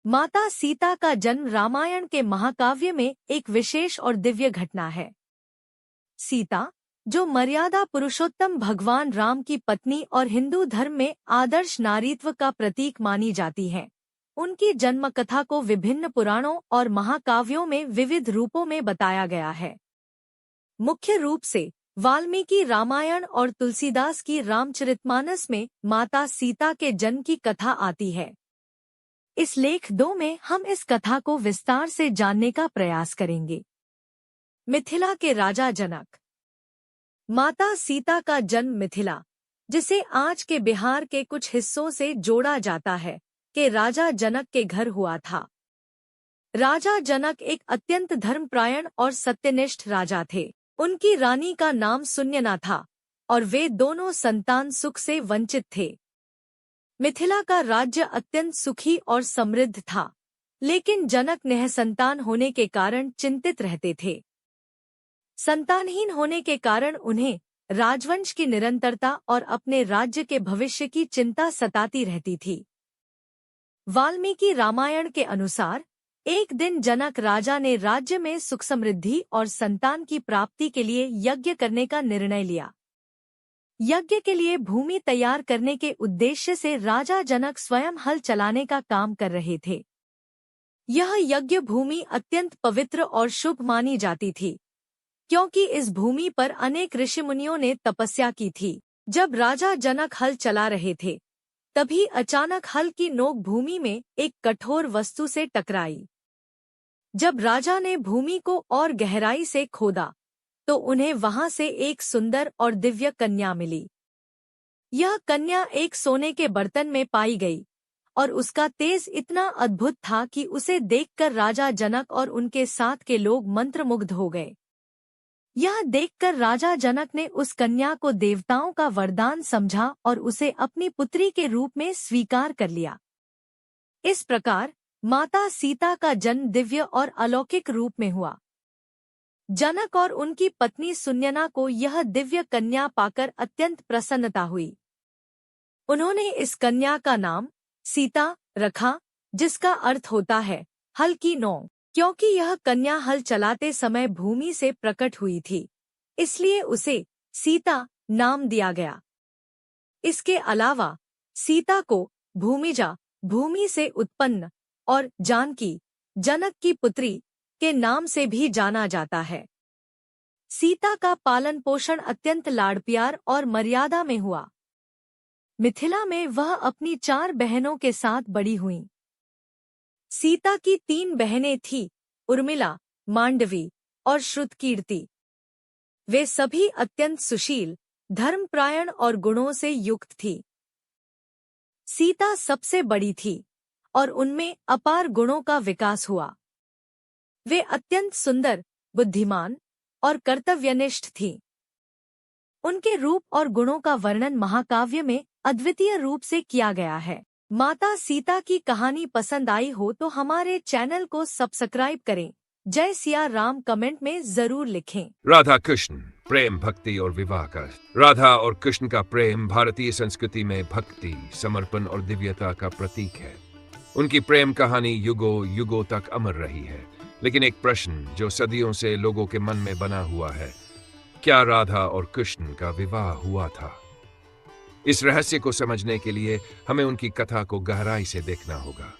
माता सीता का जन्म रामायण के महाकाव्य में एक विशेष और दिव्य घटना है। सीता, जो मर्यादा पुरुषोत्तम भगवान राम की पत्नी और हिंदू धर्म में आदर्श नारीत्व का प्रतीक मानी जाती है, उनकी जन्म कथा को विभिन्न पुराणों और महाकाव्यों में विविध रूपों में बताया गया है। मुख्य रूप से वाल्मीकि रामायण और तुलसीदास की रामचरितमानस में माता सीता के जन्म की कथा आती है। इस लेख 2 में हम इस कथा को विस्तार से जानने का प्रयास करेंगे। मिथिला के राजा जनक। माता सीता का जन्म मिथिला, जिसे आज के बिहार के कुछ हिस्सों से जोड़ा जाता है, के राजा जनक के घर हुआ था। राजा जनक एक अत्यंत धर्मपरायण और सत्यनिष्ठ राजा थे। उनकी रानी का नाम सुनयना था और वे दोनों संतान सुख से वंचित थे। मिथिला का राज्य अत्यंत सुखी और समृद्ध था, लेकिन जनक निःसंतान होने के कारण चिंतित रहते थे। संतानहीन होने के कारण उन्हें राजवंश की निरंतरता और अपने राज्य के भविष्य की चिंता सताती रहती थी। वाल्मीकि रामायण के अनुसार एक दिन जनक राजा ने राज्य में सुख समृद्धि और संतान की प्राप्ति के लिए यज्ञ करने का निर्णय लिया। यज्ञ के लिए भूमि तैयार करने के उद्देश्य से राजा जनक स्वयं हल चलाने का काम कर रहे थे। यह यज्ञ भूमि अत्यंत पवित्र और शुभ मानी जाती थी, क्योंकि इस भूमि पर अनेक ऋषिमुनियों ने तपस्या की थी। जब राजा जनक हल चला रहे थे, तभी अचानक हल की नोक भूमि में एक कठोर वस्तु से टकराई। जब राजा ने भूमि को और गहराई से खोदा, तो उन्हें वहां से एक सुंदर और दिव्य कन्या मिली। यह कन्या एक सोने के बर्तन में पाई गई और उसका तेज इतना अद्भुत था कि उसे देखकर राजा जनक और उनके साथ के लोग मंत्रमुग्ध हो गए। यह देखकर राजा जनक ने उस कन्या को देवताओं का वरदान समझा और उसे अपनी पुत्री के रूप में स्वीकार कर लिया। इस प्रकार माता सीता का जन्म दिव्य और अलौकिक रूप में हुआ। जनक और उनकी पत्नी सुनयना को यह दिव्य कन्या पाकर अत्यंत प्रसन्नता हुई। उन्होंने इस कन्या का नाम सीता रखा, जिसका अर्थ होता है हल की नोक। क्योंकि यह कन्या हल चलाते समय भूमि से प्रकट हुई थी, इसलिए उसे सीता नाम दिया गया। इसके अलावा सीता को भूमिजा, भूमि से उत्पन्न, और जानकी, जनक की पुत्री, के नाम से भी जाना जाता है। सीता का पालन पोषण अत्यंत लाड़ प्यार और मर्यादा में हुआ। मिथिला में वह अपनी 4 बहनों के साथ बड़ी हुईं। सीता की 3 बहनें थीं, उर्मिला, मांडवी और श्रुतकीर्ति। वे सभी अत्यंत सुशील, धर्मपरायण और गुणों से युक्त थीं। सीता सबसे बड़ी थी और उनमें अपार गुणों का विकास हुआ। वे अत्यंत सुंदर, बुद्धिमान और कर्तव्यनिष्ठ थीं। उनके रूप और गुणों का वर्णन महाकाव्य में अद्वितीय रूप से किया गया है। माता सीता की कहानी पसंद आई हो तो हमारे चैनल को सब्सक्राइब करें। जय सिया राम कमेंट में जरूर लिखें। राधा कृष्ण प्रेम, भक्ति और विवाह का। राधा और कृष्ण का प्रेम भारतीय संस्कृति में भक्ति, समर्पण और दिव्यता का प्रतीक है। उनकी प्रेम कहानी युगों युगों तक अमर रही है। लेकिन एक प्रश्न जो सदियों से लोगों के मन में बना हुआ है, क्या राधा और कृष्ण का विवाह हुआ था? इस रहस्य को समझने के लिए हमें उनकी कथा को गहराई से देखना होगा।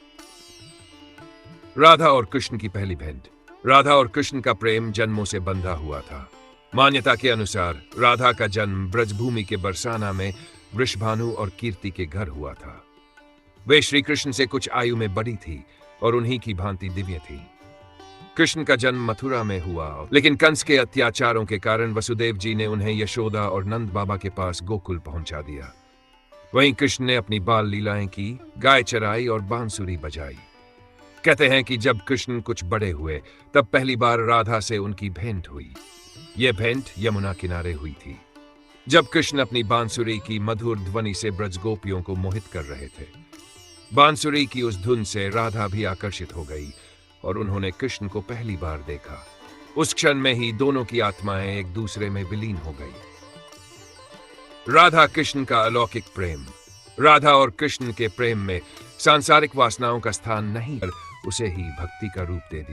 राधा और कृष्ण की पहली भेंट। राधा और कृष्ण का प्रेम जन्मों से बंधा हुआ था। मान्यता के अनुसार राधा का जन्म ब्रजभूमि के बरसाना में वृषभानु और कीर्ति के घर हुआ था। वे श्री कृष्ण से कुछ आयु में बड़ी थी और उन्हीं की भांति दिव्य थी। कृष्ण का जन्म मथुरा में हुआ, लेकिन कंस के अत्याचारों के कारण वसुदेव जी ने उन्हें यशोदा और नंद बाबा के पास गोकुल पहुंचा दिया। वहीं कृष्ण ने अपनी बाल लीलाएं की, गाय चराई और बांसुरी बजाई। कहते हैं कि जब कृष्ण कुछ बड़े हुए तब पहली बार राधा से उनकी भेंट हुई। यह भेंट यमुना किनारे हुई थी, जब कृष्ण अपनी बांसुरी की मधुर ध्वनि से ब्रजगोपियों को मोहित कर रहे थे। बांसुरी की उस धुन से राधा भी आकर्षित हो गई और उन्होंने कृष्ण को पहली बार देखा। उस क्षण में ही दोनों की आत्माएं एक दूसरे में विलीन हो गई। राधा कृष्ण का अलौकिक प्रेम। राधा और कृष्ण के प्रेम में सांसारिक वासनाओं का स्थान नहीं कर उसे ही भक्ति का रूप दे दिया।